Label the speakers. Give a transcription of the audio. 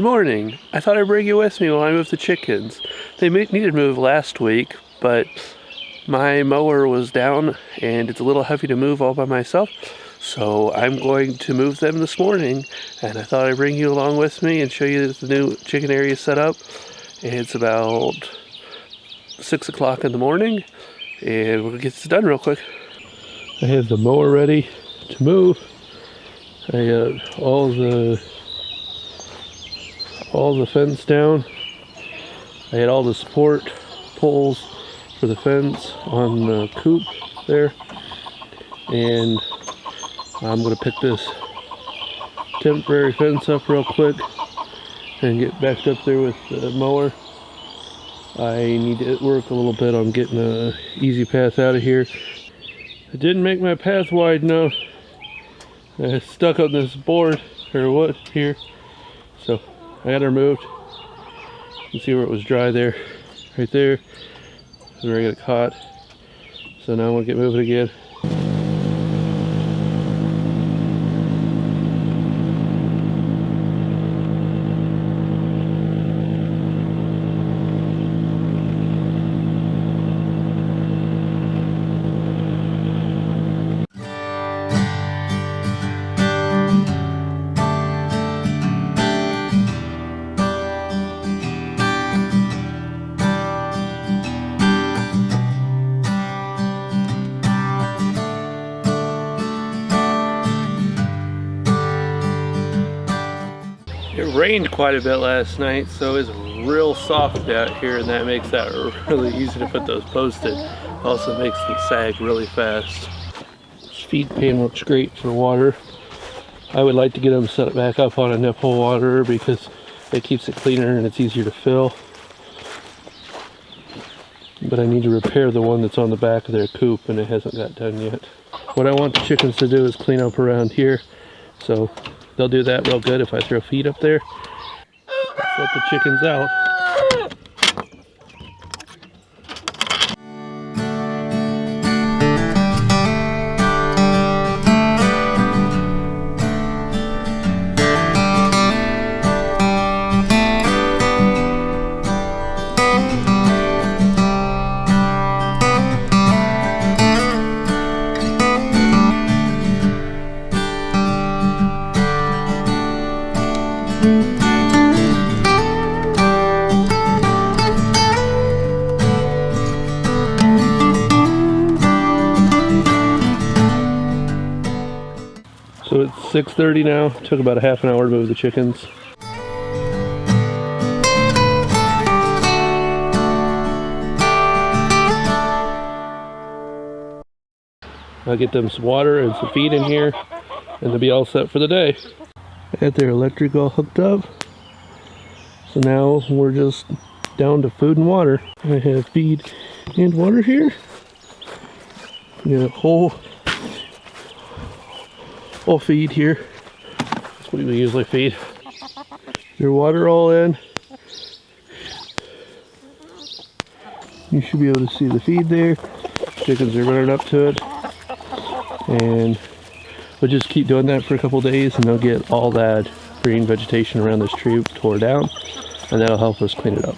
Speaker 1: morning. I thought I'd bring you with me while I move the chickens. They needed to move last week, but my mower was down and it's a little heavy to move all by myself. So I'm going to move them this morning, and I thought I'd bring you along with me and show you the new chicken area set up. It's about 6 o'clock in the morning, and we'll get this done real quick. I have the mower ready to move. I got all the fence down. I had all the support poles for the fence on the coop there, and I'm going to pick this temporary fence up real quick and get backed up there with the mower. I need to work a little bit on getting an easy path out of here. I didn't make my path wide enough. I stuck on this board or wood here, so I got it removed. You can see where it was dry there, right there. That's where I got it caught. So now I'm gonna get moving again. It rained quite a bit last night, so it's real soft out here, and that makes that really easy to put those posts in. Also makes them sag really fast. This feed pan works great for water. I would like to get them set back up on a nipple water because it keeps it cleaner and it's easier to fill. But I need to repair the one that's on the back of their coop, and it hasn't got done yet. What I want the chickens to do is clean up around here, so they'll do that real good if I throw feed up there. Let's let the chickens out. So it's 6:30 now. Took about a half an hour to move the chickens. I'll get them some water and some feed in here, and they'll be all set for the day. I got their electric all hooked up. So now we're just down to food and water. I have feed and water here. We got a whole feed here. That's what we usually feed. Your water all in. You should be able to see the feed there. Chickens are running up to it. And we'll just keep doing that for a couple days, and they'll get all that green vegetation around this tree tore down, and that'll help us clean it up.